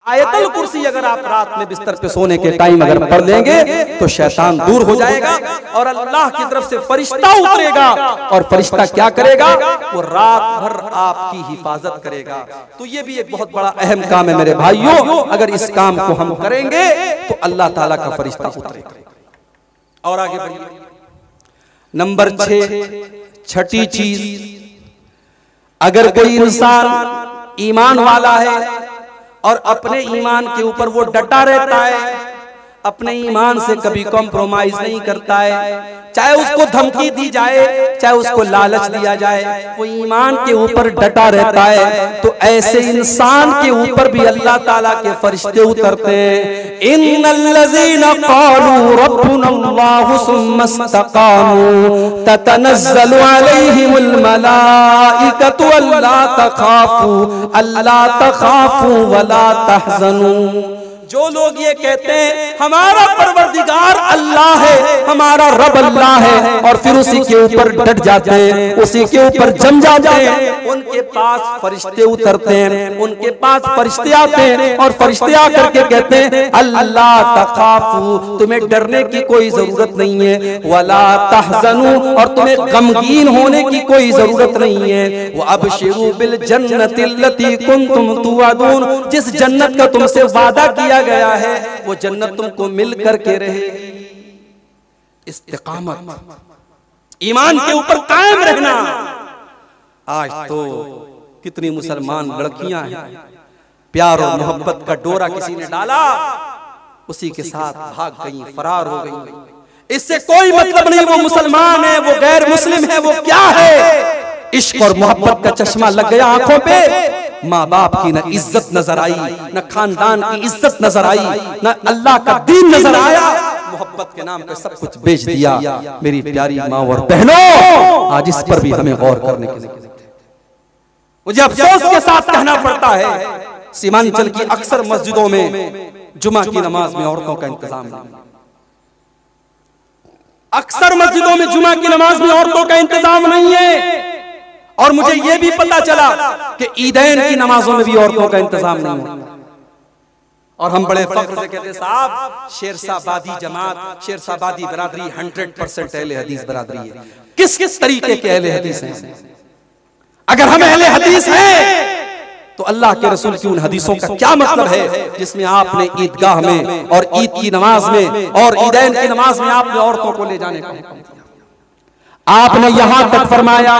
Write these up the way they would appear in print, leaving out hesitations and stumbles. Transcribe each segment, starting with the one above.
आयतुल कुर्सी अगर आप रात में बिस्तर पे सोने के टाइम अगर पढ़ लेंगे तो शैतान दूर हो जाएगा और अल्लाह की तरफ से फरिश्ता उतरेगा और फरिश्ता क्या करेगा, वो रात भर आपकी हिफाजत करेगा। तो ये भी एक बहुत बड़ा अहम काम है मेरे भाइयों, अगर इस काम को हम करेंगे तो अल्लाह ताला का फरिश्ता उतरेगा। और आगे बढ़िए, नंबर 6, छठी चीज, अगर कोई इंसान ईमान वाला है और अपने ईमान के ऊपर वो डटा रहता है, अपने ईमान से कभी कॉम्प्रोमाइज नहीं करता है, चाहे उसको धमकी दी जाए, चाहे उसको लालच दिया जाए, वो ईमान के ऊपर डटा रहता है, तो ऐसे इंसान के ऊपर भी अल्लाह ताला के फरिश्ते उतरते हैं। इन्नल्लज़ीना क़ालू रब्बुनल्लाहु सुम्मा इस्तक़ामू ततनज़्ज़लु अलैहिमुल मलाइकतु अल्ला तख़ाफू वला तहज़नू। जो लोग ये कहते हैं हमारा परवरदिगार अल्लाह है, हमारा रब अल्लाह है, और फिर उसी के ऊपर डट जाते हैं, उसी के ऊपर जम जाते हैं, उनके पास फरिश्ते उतरते हैं, उनके पास फरिश्ते आते हैं और फरिश्ते आकर के कहते हैं अल्लाह तखाफू, तुम्हें डरने की कोई जरूरत नहीं है, वला तहज़नू, और तुम्हें गमगीन होने की कोई जरूरत नहीं है, व अबशिरू बिल जन्नतिल्लती कुंतुम तुअदून, जिस जन्नत का तुमसे वादा किया गया है वो जन्नत तुमको मिल करके रहेगी। इस्तिकामत, ईमान के ऊपर कायम रहना। आज तो कितनी मुसलमान लड़कियां हैं, प्यार और मोहब्बत का डोरा किसी ने डाला, उसी के साथ भाग गई, फरार हो गई। इससे कोई मतलब नहीं वो मुसलमान है, वो गैर मुस्लिम है, वो क्या है। इश्क और मोहब्बत का चश्मा लग गया आंखों पे, माँ बाप की न इज्जत नजर आई, न खानदान की इज्जत नजर आई, न अल्लाह का दीन नजर आया, मोहब्बत के नाम पे सब कुछ बेच दिया। मेरी प्यारी माँ और बहनों, आज इस पर भी हमें गौर करने की जरूरत है। मुझे अफसोस के साथ कहना पड़ता है, सीमांचल की अक्सर मस्जिदों में जुमा की नमाज में औरतों का इंतजाम नहीं। अक्सर मस्जिदों में जुमा की नमाज में औरतों का इंतजाम नहीं है। और मुझे यह भी पता चला कि ईदैन की नमाजों में भी औरतों का इंतजाम नहीं होता। और हम बड़े फख्र से कहते हैं साहब, शेरशाबादी जमात, शेरशाबादी बरादरी 100% अहले हदीस बरादरी है। किस किस तरीके के अहले हदीस हैं? अगर हम अहले हदीस हैं तो अल्लाह के रसूल की उन हदीसों का क्या मतलब है जिसमें आपने ईदगाह में और ईद की नमाज में और ईदैन की नमाज में आपने औरतों को ले जाने का आपने यहां तक फरमाया,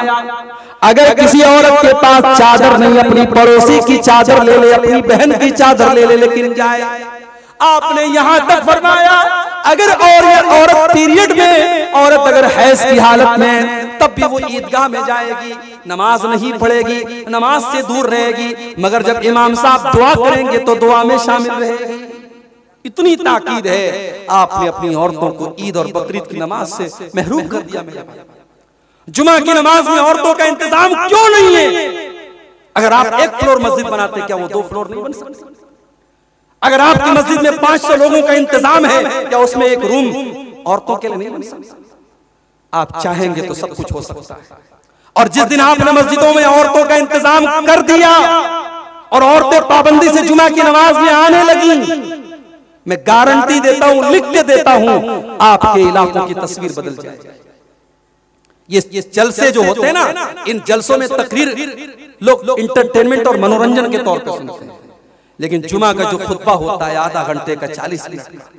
अगर किसी औरत के पास चादर नहीं, अपनी पड़ोसी की चादर ले ले, अपनी बहन की चादर ले ले, लेकिन जाए। आपने यहां तक फरमाया, अगर औरत पीरियड में, औरत अगर हैज की हालत में, तब भी वो ईदगाह में जाएगी, नमाज नहीं पढ़ेगी, नमाज से दूर रहेगी, मगर जब इमाम साहब दुआ करेंगे तो दुआ में शामिल रहेगी। इतनी ताकीद है, आपने अपनी औरतों को ईद और बकरीद की नमाज से महरूम कर दिया। मेरे जुमा की नमाज में औरतों का इंतजाम क्यों नहीं है? अगर आप एक फ्लोर मस्जिद बनाते, क्या वो 2 फ्लोर नहीं बन सकते? अगर आपकी मस्जिद में 500 लोगों का इंतजाम है, क्या उसमें एक रूम औरतों के लिए नहीं बन सकता? आप चाहेंगे तो सब कुछ हो सकता है। और जिस दिन आपने मस्जिदों में औरतों का इंतजाम कर दिया और औरतें पाबंदी से जुमा की नमाज में आने लगी, मैं गारंटी देता हूं, लिख के देता हूं, आपके इलाकों की तस्वीर बदल जाएगी। ये जलसे जो होते हैं ना, इन जलसों में तकरीर लोग इंटरटेनमेंट और मनोरंजन के तौर पर सुनते हैं, लेकिन जुमा का जो खुतबा होता है आधा घंटे का, 40 मिनट का,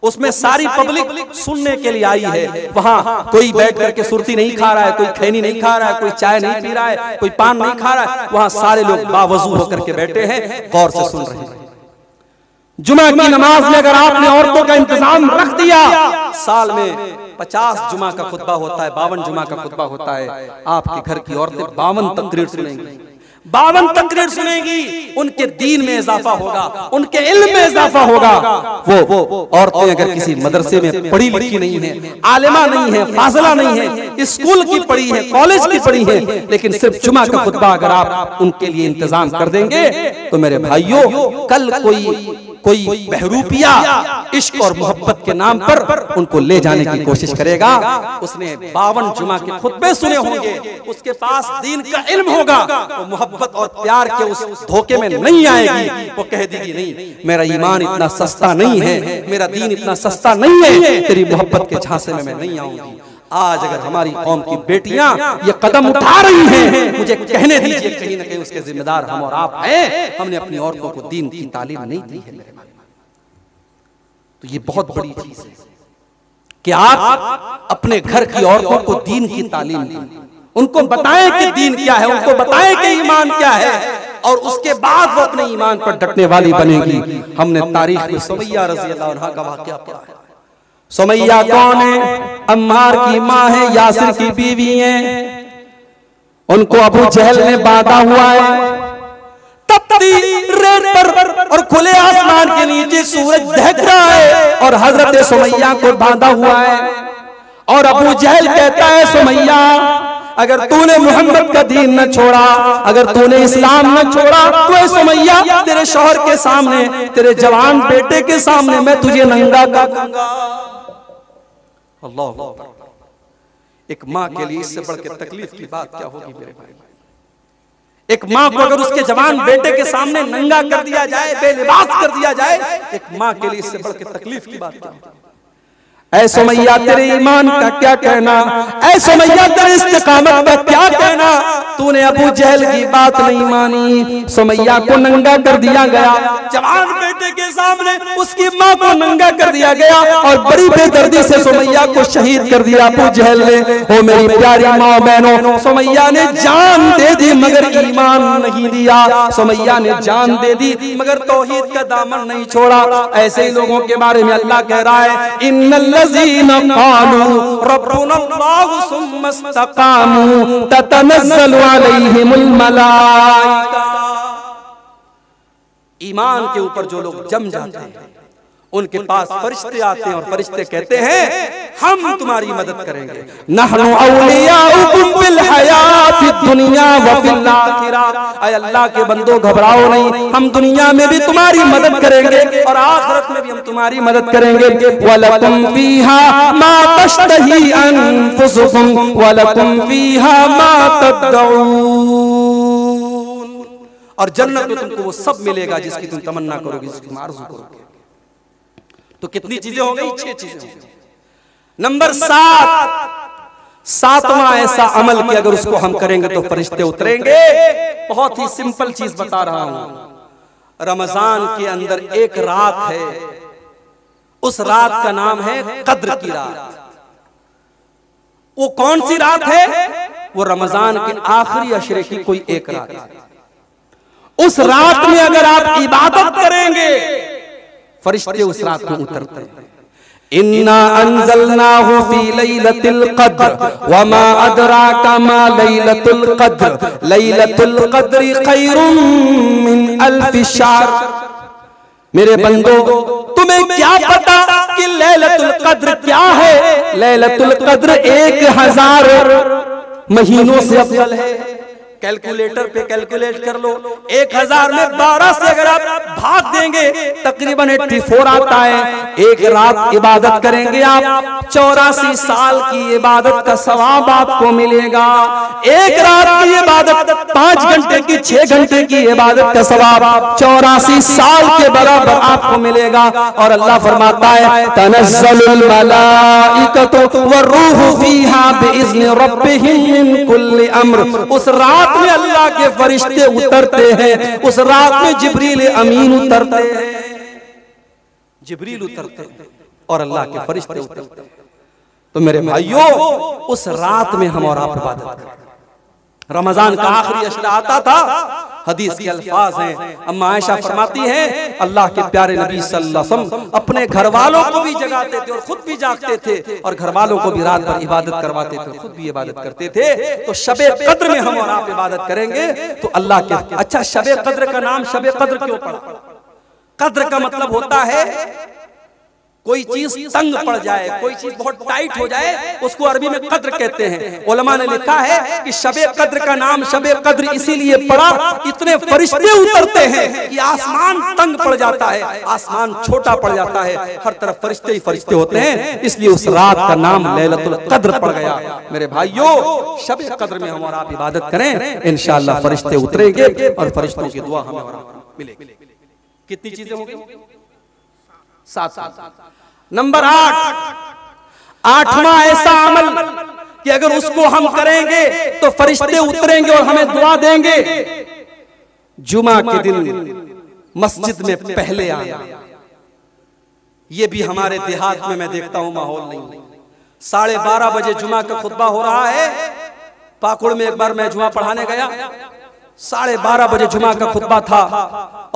उसमें सारी पब्लिक सुनने के लिए आई है। वहां कोई बैठ करके सुरती नहीं खा रहा है, कोई खैनी नहीं खा रहा है, कोई चाय नहीं पी रहा है, कोई पान नहीं खा रहा है, वहां सारे लोग बावजू होकर के बैठे हैं, गौर से सुन रहे हैं। जुमा की नमाज में अगर आपने औरतों का इंतजाम रख दिया, साल में 50 जुमा का खुतबा होता है, 52 जुमा का खुतबा होता है, आपके घर की औरतें 52 तकरीर सुनेंगी, 52 तकरीर सुनेगी, उनके दीन में इजाफा होगा, उनके इल्म में इजाफा होगा। वो औरतें अगर किसी मदरसे में पढ़ी लिखी नहीं है, आलिमा नहीं है, फाजिला नहीं है, स्कूल की पढ़ी है, कॉलेज की पढ़ी है, लेकिन सिर्फ जुमा का खुतबा अगर आप उनके लिए इंतजाम कर देंगे, तो मेरे भाइयों, कल कोई बहरूपिया इश्क और मोहब्बत के नाम पर उनको ले जाने की कोशिश करेगा, उसने 52 जुमा के खुतबे सुने होंगे, उसके पास दीन का इल्म होगा, वो मोहब्बत और प्यार के उस धोखे में नहीं आएगी। वो कह देगी नहीं, मेरा ईमान इतना सस्ता नहीं है, मेरा दीन इतना सस्ता नहीं है, तेरी मोहब्बत के झांसे में मैं नहीं आऊंगी। आज अगर हमारी कौम की बेटियां ये कदम उठा रही हैं, मुझे कहने दीजिए कहीं ना कहीं उसके जिम्मेदार हम और आप हैं। हमने अपनी औरतों को दीन की तालीम नहीं दी है मेरे भाई। तो ये बहुत बड़ी चीज है कि आप अपने घर की औरतों को दीन की तालीम दें, उनको बताएं कि दीन क्या है, उनको बताएं कि ईमान क्या है, और उसके बाद वो अपने ईमान पर डटने वाली बनेगी। हमने तारीख में सुमैया रज़ी अल्लाह अन्हा का वाक़या पढ़ा है। सुमैया कौन है? अम्मार की माँ है, यासिर की बीवी है। उनको अबू जहल ने बांधा हुआ है तपती रेत पर, और खुले आसमान के नीचे सूरज दहक रहा है, और हजरत सुमैया को बांधा हुआ है। और अबू जहल कहता है, सुमैया अगर तूने मोहम्मद का दीन न छोड़ा, अगर तूने इस्लाम न छोड़ा, तो सुमैया तेरे शौहर के सामने, तेरे जवान बेटे के सामने मैं तुझे नंगा कर दूंगा। अल्लाह, एक माँ के लिए इससे बढ़ के तकलीफ की बात क्या होगी मेरे भाई। एक माँ को अगर उसके जवान बेटे के सामने नंगा कर दिया जाए, बेलिबास कर दिया जाए, एक माँ के लिए इससे बढ़ के तकलीफ की बात क्या होगी। ऐ सुमैया तेरे ईमान का क्या कहना, ऐ सुमैया तेरे इस्तिकामत का क्या कहना, तूने अबू जहल की बात नहीं मानी। सुमैया को नंगा कर दिया गया, जवान बेटे के सामने उसकी माँ को नंगा कर दिया गया, और बड़ी बेदर्दी से सुमैया को शहीद कर दिया अबू जहल ने। ओ मेरी प्यारी माँ बहनों, सुमैया ने जान दे दी मगर ईमान नहीं दिया। सुमैया ने जान दे दी मगर तौहीद का दामन नहीं छोड़ा। ऐसे ही लोगों के बारे में अल्लाह कह रहा है, इन्नल्लज़ीना क़ालू रब्बुनल्लाहु सुम्मा इस्तक़ामू ततनज़्ज़लु अलैहिमुल मलाइका। ईमान के ऊपर जो लोग जम जाते हैं, उनके पास फरिश्ते आते हैं और फरिश्ते कहते हैं हम तुम्हारी मदद करेंगे। नहनु औलियाउकुम फिल हयातिद दुनिया व फिल आखिरह। ऐ अल्लाह के बंदो घबराओ नहीं, हम दुनिया में भी तुम्हारी मदद करेंगे और आखिरत में भी हम तुम्हारी मदद करेंगे। वलकुम फीहा मा तश्तही अनफुसुकुम वलकुम फीहा मा तदऊन। और जन्नत में तुमको वो सब मिलेगा जिसकी तुम तमन्ना करोगे, जिसकी तुम आरज़ू करोगे। तो कितनी चीजें हो गई? 6 चीजें हो गई। नंबर 7, सातवां ऐसा अमल कि अगर उसको हम करेंगे तो फरिश्ते उतरेंगे। बहुत ही सिंपल चीज बता रहा हूं। रमजान के अंदर एक रात है, उस रात का नाम है कद्र की रात। वो कौन सी रात है? वो रमजान के आखिरी अशरे की कोई एक रात है। उस रात में अगर आप इबादत करेंगे, फरिश्ते उस रात में उतरते हैं। इन्ना अंज़लनाहु फी लैलतिल क़द्र वमा अदराका मा लैलतुल क़द्र लैलतुल क़द्रि खैरुम मिन अल्फि शहर। मेरे बंदो, तुम्हें क्या पता कि लैलतुल क़द्र क्या है? लैलतुल क़द्र 1000 महीनों से अफजल है। कैलकुलेटर पे कैलकुलेट कर लो, 1000 में 12 से अगर आप भाग देंगे तकरीबन 84 आता है। एक रात इबादत करेंगे आप, 84 साल की इबादत का सवाब आपको मिलेगा। एक रात की इबादत 5 घंटे की, 6 घंटे की इबादत का सवाब 84 साल के बराबर आपको मिलेगा। और अल्लाह फरमाता है तनज़्ज़लुल मलाइकतु वर्रूहु फीहा बिइज़्नि रब्बिहिम मिन कुल्लि अम्र। उस रात में अल्लाह के फरिश्ते उतरते हैं, उस रात में जिब्रील अमीन उतरते हैं, जिब्रील उतरते हैं और अल्लाह के फरिश्ते उतरते हैं। तो मेरे भाइयों, उस रात में हम और आप इबादत करें। रमजान का आखिरी अशरा आता था, हदीस के अल्फाज हैं, अम्मा आयशा फरमाती हैं अल्लाह के प्यारे नबी सल्लल्लाहु अलैहि वसल्लम अपने घर वालों को भी जगाते थे और खुद भी जागते थे, और घर वालों को भी रात भर इबादत करवाते थे, खुद भी इबादत करते थे। तो शबे कद्र में हम और आप इबादत करेंगे तो अल्लाह के। अच्छा, शबे कद्र का नाम शबे कद्र क्यों पड़ा? कद्र का मतलब होता है कोई चीज तंग पड़ जाए, कोई चीज बहुत टाइट हो जाए, उसको अरबी में कद्र कहते हैं। उलमा ने लिखा है कि शबे कद्र का नाम शबे कद्र इसीलिए पड़ा, इतने फरिश्ते उतरते हैं कि आसमान तंग पड़ जाता है, आसमान छोटा पड़ जाता है, हर तरफ फरिश्ते ही फरिश्ते होते हैं, इसलिए उस रात का नाम लैलतुल कद्र पड़ गया। मेरे भाइयों, शबे कद्र में हम और आप इबादत करें, इंशाअल्लाह फरिश्ते उतरेंगे और फरिश्तों की दुआ हमें और आपको मिलेगी। कितनी चीजें होंगी? 7। नंबर 8, 8वां ऐसा अमल कि अगर उसको हम करेंगे तो फरिश्ते उतरेंगे और हमें दुआ देंगे। जुमा के दिन मस्जिद में पहले आना। ये भी हमारे देहात में मैं देखता हूं माहौल नहीं। 12:30 बजे जुमा का खुतबा हो रहा है। पाकुड़ में एक बार मैं जुमा पढ़ाने गया, 12:30 बजे जुमा का खुतबा था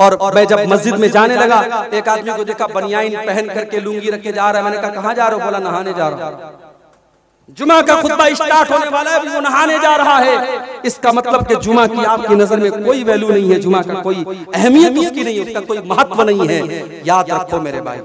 और मैं जब मस्जिद में जाने लगा, एक आदमी को देखा बनियाइन पहन करके लुंगी रख के जा रहा है। मैंने कहा कहां जा रहा हो? बोला नहाने जा रहा हूं। जुमा का खुतबा स्टार्ट होने वाला है, वो नहाने जा रहा है। इसका मतलब कि जुमा की आपकी नजर में कोई वैल्यू नहीं है, जुमा का कोई अहमियत उसकी नहीं है, उसका कोई महत्व नहीं है। याद रखो मेरे भाई,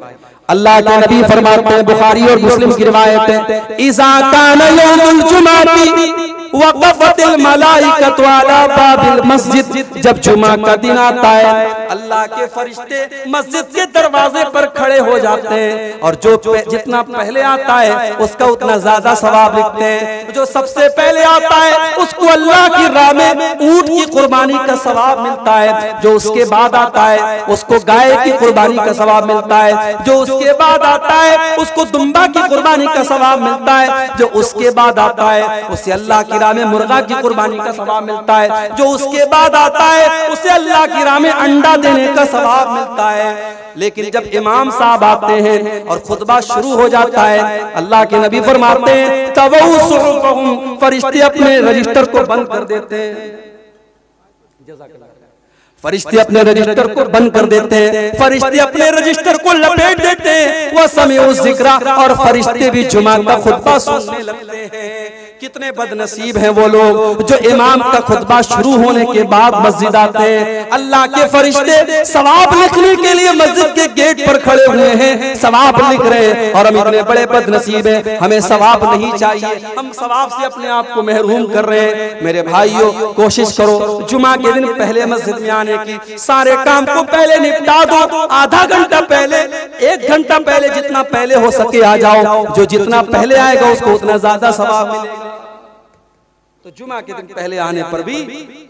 अल्लाह के नबी फरमाते हैं, बुखारी और मुस्लिम की रिवायत है, इज़ा काना यौमुल जुमाती वक़फ़तिल मलाइकतु अला बाबिल मस्जिद। जब जुमा का दिन आता है, अल्लाह के फरिश्ते मस्जिद के दरवाजे पर खड़े हो जाते हैं और जो जितना पहले आता है उसका उतना ज्यादा सवाब लिखते हैं। जो सबसे पहले आता है उसको अल्लाह की राह में ऊंट की कुर्बानी का सवाब मिलता है। जो उसके बाद आता है उसको गाय की कुर्बानी का सवाब मिलता है। जो उसके बाद आता है उसको दुम्बा की कुर्बानी का सवाब मिलता है। जो उसके बाद आता है उसे अल्लाह की राह में मुर्गा की कुर्बानी का सवाब मिलता है। जो उसके बाद आता है उसे अल्लाह की राह में अंडा देने का सवाब मिलता है। लेकिन जब इमाम साहब आते हैं और खुतबा शुरू हो जाता है, अल्लाह के नबी फरमाते हैं, तवऊ सुहुफहुम, फरिश्ते अपने रजिस्टर को बंद कर देते हैं। फरिश्ते अपने रजिस्टर को बंद कर देते हैं, फरिश्ते अपने रजिस्टर को लपेट देते हैं। वह समीउ ज़िक्रा, और फरिश्ते भी जुमा का खुतबा सुनने लगते हैं। कितने बदनसीब हैं वो लोग जो इमाम का खुतबा शुरू होने के बाद मस्जिद आते हैं। अल्लाह के फरिश्ते सवाब लिखने के लिए मस्जिद के गेट पर खड़े हुए हैं, सवाब लिख रहे हैं, और हम इतने बड़े बदनसीब हैं, हमें सवाब नहीं चाहिए, हम सवाब से अपने आप को महरूम कर रहे हैं। मेरे भाइयों, कोशिश करो जुमा के दिन पहले मस्जिद में आने की, सारे काम को पहले निपटा दो। आधा घंटा पहले, 1 घंटा पहले, जितना पहले हो सके आ जाओ। जो जितना पहले आएगा उसको उतना ज्यादा सवाब मिलेगा। तो जुमा के दिन पहले आने पर भी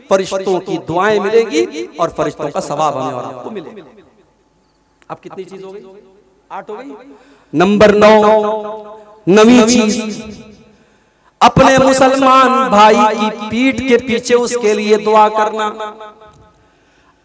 फरिश्तों की दुआएं मिलेगी और फरिश्तों का सवाब हमें और आपको मिलेगा। अब कितनी चीज हो गई? 8 हो गई। नंबर 9, नवी चीज, अपने मुसलमान भाई की पीठ के पीछे उसके लिए दुआ करना।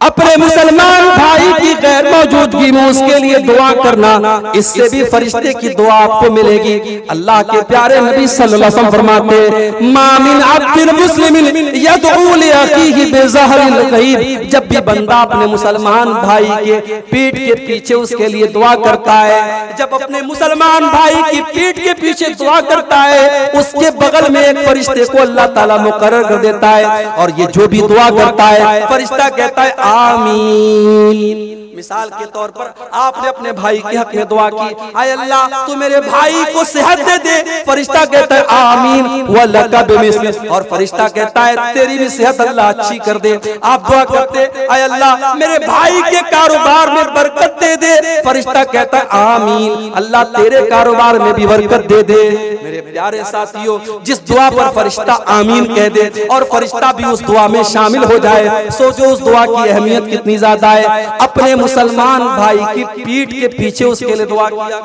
अपने मुसलमान भाई की गैर मौजूदगी में उसके लिए दुआ करना, इससे भी फरिश्ते की दुआ आपको मिलेगी। अल्लाह के प्यारे नबी सल्लल्लाहु अलैहि वसल्लम फरमाते, मा मिन अब्दिन मुस्लिमिन यदऊ li अखीहि बिज़हरिल गैब। जब भी बंदा अपने मुसलमान भाई के पीठ के पीछे उसके लिए दुआ करता है, जब अपने मुसलमान भाई की पीठ के पीछे दुआ करता है, उसके बगल में एक फरिश्ते को अल्लाह ताला मुकर्रर कर देता है, और ये जो भी दुआ करता है फरिश्ता कहता है आमीन। मिसाल के तौर पर आपने अपने भाई के हक में दुआ की, आय अल्लाह तू मेरे भाई को सेहत दे दे, फरिश्ता कहता है आमीन व लका बिमिस्ली, और फरिश्ता कहता है तेरी भी सेहत अल्लाह अच्छी कर दे। आप दुआ करते, आय अल्लाह मेरे भाई के कारोबार में बरकत दे दे, फरिश्ता कहता है आमीन, अल्लाह तेरे कारोबार में भी बरकत दे दे। मेरे प्यारे साथियों, जिस दुआ पर फरिश्ता आमीन कह दे और फरिश्ता भी उस दुआ में शामिल हो जाए, सोचो उस दुआ की अहमियत कितनी ज्यादा है। अपने मुसलमान भाई की पीठ के पीछे उसके लिए दुआ किया,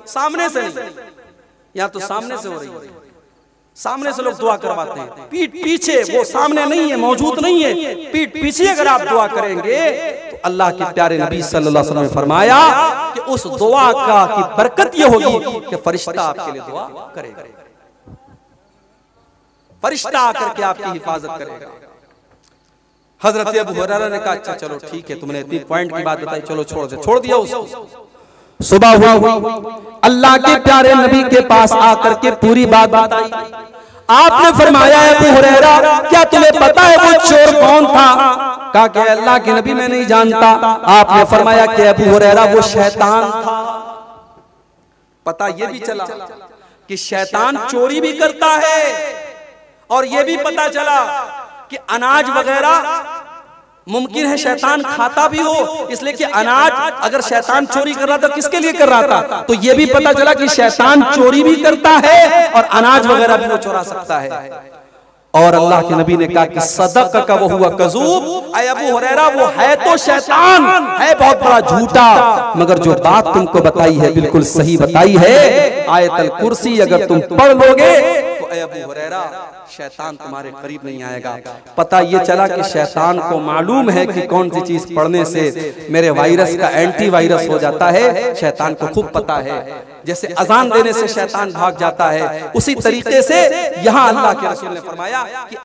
सामने से नहीं, यहाँ तो सामने से हो रही है, सामने से लोग दुआ करवाते हैं, पीठ पीछे, वो सामने नहीं है, मौजूद नहीं है, पीठ पीछे अगर आप दुआ करेंगे तो अल्लाह के प्यारे नबी सल्लल्लाहु अलैहि वसल्लम ने फरमाया कि उस दुआ का की बरकत ये होगी कि फरिश्ता आपके लिए दुआ करेगा, फरिश्ता आकर के आपकी हिफाजत करेगा। हजरत अबू हुरैरा ने कहा अच्छा चलो ठीक है, तुमने इतनी पॉइंट की बात बताई, चलो छोड़ दे, छोड़ दिया उसको। सुबह हुई, अल्लाह के प्यारे नबी के पास आकर के पूरी बात बताई। आपने फरमाया अबू हुरैरा क्या तुम्हें पता है वो चोर कौन था? कहा कि अल्लाह के नबी मैं नहीं जानता। आपने फरमाया कि अबू हुरैरा वो शैतान था। पता ये भी चला कि शैतान चोरी भी करता है, और ये भी पता चला कि अनाज वगैरह मुमकिन है शैतान खाता भी हो, इसलिए कि अनाज अगर शैतान चोरी कर रहा था किसके लिए कर रहा था, तो ये भी पता चला कि शैतान चोरी भी करता है और अनाज वगैरह भी वो चुरा सकता है। और अल्लाह के नबी ने कहा कि सदक का वो हुआ कज़ूब, ऐ अबू हुरैरा वो है तो शैतान, है बहुत बड़ा झूठा, मगर जो बात तुमको बताई है बिल्कुल सही बताई है। आयतल कुर्सी अगर तुम पढ़ लोगे तो ऐ अबू हुरैरा शैतान तुम्हारे करीब नहीं आएगा। पता ये चला कि शैतान को मालूम है कि कौन सी चीज पढ़ने से मेरे वायरस का एंटीवायरस हो जाता है, शैतान को खूब पता है। जैसे अजान देने से शैतान भाग जाता है, उसी तरीके से यहाँ अल्लाह के रसूल ने फरमाया कि